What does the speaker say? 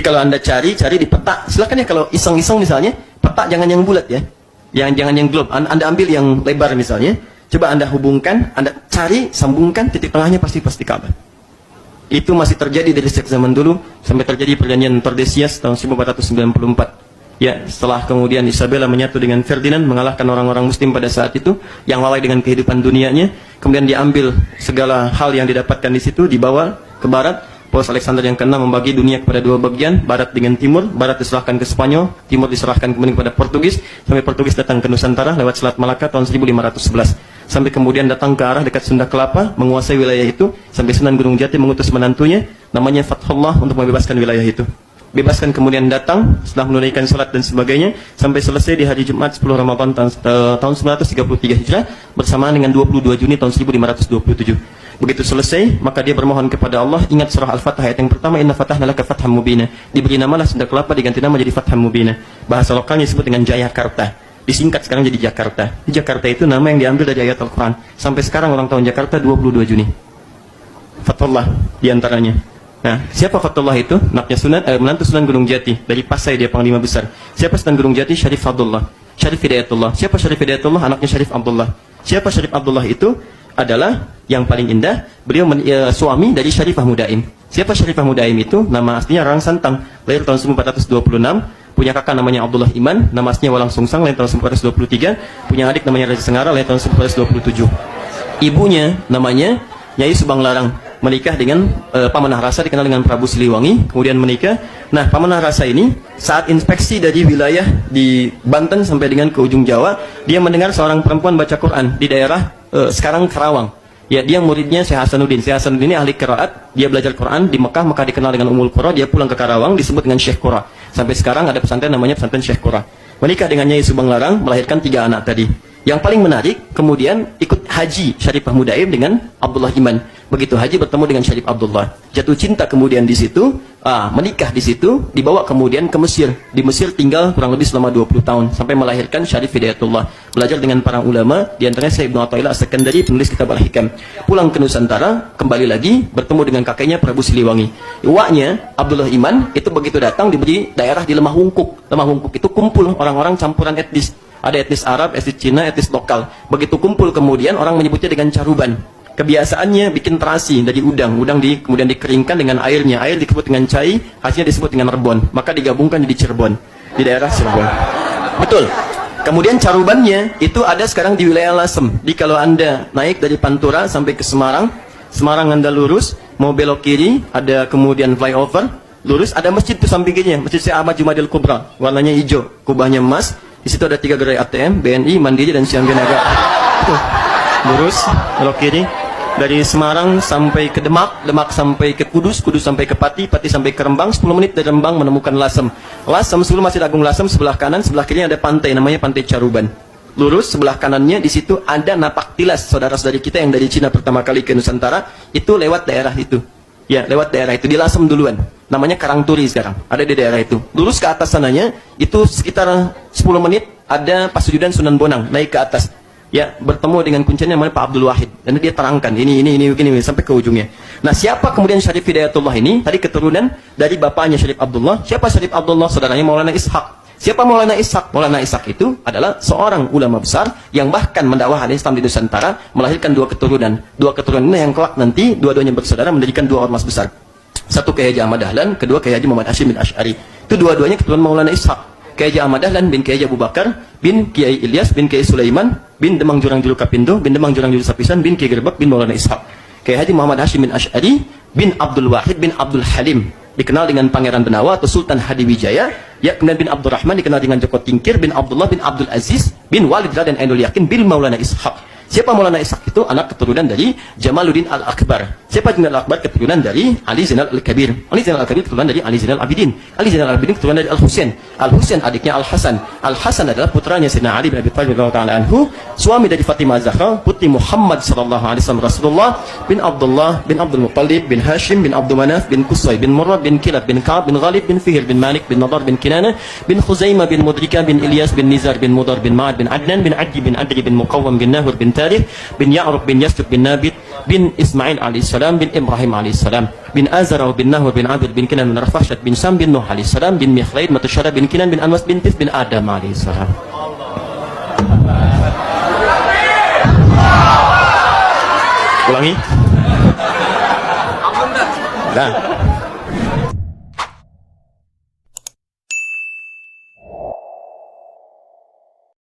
Kalau Anda cari di peta, silakan ya kalau iseng-iseng misalnya, peta jangan yang bulat ya. Jangan yang globe. Anda ambil yang lebar misalnya. Coba Anda hubungkan, Anda cari, sambungkan, titik tengahnya pasti Ka'bah. Itu masih terjadi dari sejak zaman dulu sampai terjadi perjanjian Tordesillas tahun 1494. Ya, setelah kemudian Isabella menyatu dengan Ferdinand, mengalahkan orang-orang muslim pada saat itu yang lalai dengan kehidupan dunianya, kemudian diambil segala hal yang didapatkan di situ, dibawa ke barat. Paus Alexander yang ke-6 membagi dunia kepada dua bagian, barat dengan timur. Barat diserahkan ke Spanyol, timur diserahkan kemudian kepada Portugis, sampai Portugis datang ke Nusantara lewat Selat Malaka tahun 1511. Sampai kemudian datang ke arah dekat Sunda Kelapa, menguasai wilayah itu, sampai Sunan Gunung Jati mengutus menantunya, namanya Fathullah, untuk membebaskan wilayah itu. Bebaskan kemudian datang, setelah menunaikan salat dan sebagainya, sampai selesai di hari Jumat 10 Ramadan tahun 933 Hijrah, bersamaan dengan 22 Juni tahun 1527. Begitu selesai, maka dia bermohon kepada Allah, ingat surah Al-Fatah ayat yang pertama, inna fatahna laka fatham mubina. Diberi namalah Sunda Kelapa, diganti nama jadi Fatham Mubina. Bahasa lokalnya disebut dengan Jayakarta. Disingkat sekarang jadi Jakarta. Jakarta itu nama yang diambil dari ayat Al-Quran. Sampai sekarang ulang tahun Jakarta 22 Juni. Fathullah diantaranya. Nah, siapa Fathullah itu? Anaknya menantu Sunan Gunung Jati. Dari Pasai dia Panglima Besar. Siapa Sunan Gunung Jati? Syarif Abdullah. Syarif Hidayatullah. Siapa Syarif Hidayatullah? Anaknya Syarif Abdullah. Siapa Syarif Abdullah itu? Adalah yang paling indah, beliau suami dari Syarifah Mudaim. Siapa Syarifah Mudaim itu? Nama aslinya Rang Santang, lahir tahun 1426, punya kakak namanya Abdullah Iman, nama aslinya Walang Sungsang, lahir tahun 1423, punya adik namanya Raja Sengara, lahir tahun 1427. Ibunya namanya Nyai Subang Larang, menikah dengan Pamanah Rasa, dikenal dengan Prabu Siliwangi, kemudian menikah. Nah, Pamanah Rasa ini saat inspeksi dari wilayah di Banten sampai dengan ke ujung Jawa, dia mendengar seorang perempuan baca Quran di daerah sekarang Karawang. Ya, dia muridnya Syekh Hasanuddin. Syekh Hasanuddin ini ahli qiraat, dia belajar Quran di Mekah, maka dikenal dengan Ummul Qura. Dia pulang ke Karawang, disebut dengan Syekh Qura. Sampai sekarang ada pesantren namanya pesantren Syekh Qura. Menikah dengan Nyai Subang Larang, melahirkan 3 anak tadi. Yang paling menarik, kemudian ikut haji Syarifah Mudaim dengan Abdullah Iman. Begitu haji bertemu dengan Syarif Abdullah, jatuh cinta kemudian di situ, menikah di situ, dibawa kemudian ke Mesir. Di Mesir tinggal kurang lebih selama 20 tahun sampai melahirkan Syarif Hidayatullah. Belajar dengan para ulama, di antaranya Syekh Ibnu Athaillah As-Sakandari, penulis kitab Al-Hikam. Pulang ke Nusantara, kembali lagi bertemu dengan kakeknya Prabu Siliwangi. Iwaknya Abdullah Iman itu begitu datang diberi daerah di Lemah Wungkuk. Lemah Wungkuk itu kumpul orang-orang campuran etnis. Ada etnis Arab, etnis Cina, etnis lokal. Begitu kumpul kemudian orang menyebutnya dengan caruban. Kebiasaannya bikin terasi dari udang. Kemudian dikeringkan dengan airnya. Air disebut dengan cai, hasilnya disebut dengan rebon. Maka digabungkan jadi Cirebon. Di daerah Cirebon. Betul. Kemudian carubannya itu ada sekarang di wilayah Lasem. Di kalau Anda naik dari Pantura sampai ke Semarang, Semarang Anda lurus, mau belok kiri, ada kemudian flyover, lurus, ada masjid itu samping kirinya. Masjid Syekh Ahmad Jumadil Kubra. Warnanya hijau, kubahnya emas. Di situ ada 3 gerai ATM, BNI, Mandiri, dan Siam Binaga. Lurus, belok kiri. Dari Semarang sampai ke Demak, Demak sampai ke Kudus, Kudus sampai ke Pati, Pati sampai ke Rembang. 10 menit dari Rembang menemukan Lasem. Lasem, sebelum Masjid Agung Lasem, sebelah kanan, sebelah kirinya ada pantai, namanya Pantai Caruban. Lurus, sebelah kanannya, di situ ada napak tilas. Saudara-saudari kita yang dari Cina pertama kali ke Nusantara, itu lewat daerah itu. Ya, lewat daerah itu, di Lasem duluan. Namanya Karangturi sekarang, ada di daerah itu. Lurus ke atas sananya, itu sekitar 10 menit, ada Pasujudan Sunan Bonang, naik ke atas. Ya, bertemu dengan kuncinya namanya Pak Abdul Wahid. Dan dia terangkan, ini, sampai ke ujungnya. Nah, siapa kemudian Syarif Hidayatullah ini? Tadi keturunan dari bapaknya Syarif Abdullah. Siapa Syarif Abdullah? Saudaranya Maulana Ishaq. Siapa Maulana Ishaq? Maulana Ishaq itu adalah seorang ulama besar yang bahkan mendakwahkan Islam di Nusantara, melahirkan 2 keturunan. 2 keturunan ini yang kelak nanti dua-duanya bersaudara mendirikan 2 ormas besar. Satu Kiai Haji Ahmad Dahlan, kedua Kiai Haji Muhammad Hashim bin Asy'ari. Itu dua-duanya keturunan Maulana Ishaq. Kiai Haji Ahmad Dahlan bin Kiai Haji Abu Bakar bin Kiai Ilyas bin Kiai Sulaiman bin Demang Jurang Juru Kapindo bin Demang Jurang Juru Sapisan bin Kiai Gerbek bin Maulana Ishaq. Kiai Haji Muhammad Hashim bin Asy'ari bin Abdul Wahid bin Abdul Halim, dikenal dengan Pangeran Benawa atau Sultan Hadiwijaya. Ya, kemudian bin Abdurrahman dikenal dengan Joko Tingkir, bin Abdullah bin Abdul Aziz bin Walid Raden Ainul Yakin bin Maulana Ishaq. Siapa Maulana Ishaq itu? Anak keturunan dari Jamaluddin Al-Akbar. Siapa Jamaluddin Al-Akbar? Keturunan dari Ali Zainal Al-Kabir. Ali Zainal Al-Kabir keturunan dari Ali Zainal Abidin. Ali Zainal Abidin keturunan dari Al-Husain. Al-Husain adiknya Al-Hasan. Al-Hasan adalah putranya Sayyidina Ali bin Abi Thalib radhiyallahu ta'ala anhu, suami dari Fatimah Zahra, putri Muhammad sallallahu alaihi wasallam Rasulullah bin Abdullah bin Abdul Muttalib bin Hashim bin Abdul Manaf bin Qusay bin Murrah bin Kilab bin Ka'ab bin Ghalib bin Fihr bin Malik bin Nadar bin Kinana bin Khuzaimah bin Mudrika bin Ilyas bin Nizar bin Mudar bin Ma'ad bin Adnan bin Adji bin Adri bin Muqawwam bin Nahur bin Tarikh bin Ya'rub bin Yasrib bin Nabit bin Ismail alaihissalam, bin Ibrahim alaihissalam, bin Azar bin Nahur bin Abid bin Kinan bin Rafashad bin Sam bin Nuh alaihissalam, bin Mikhlaid Matusyara bin Kinan bin Anwas bin Tif bin Adam alaihissalam. Ulangi. Nah.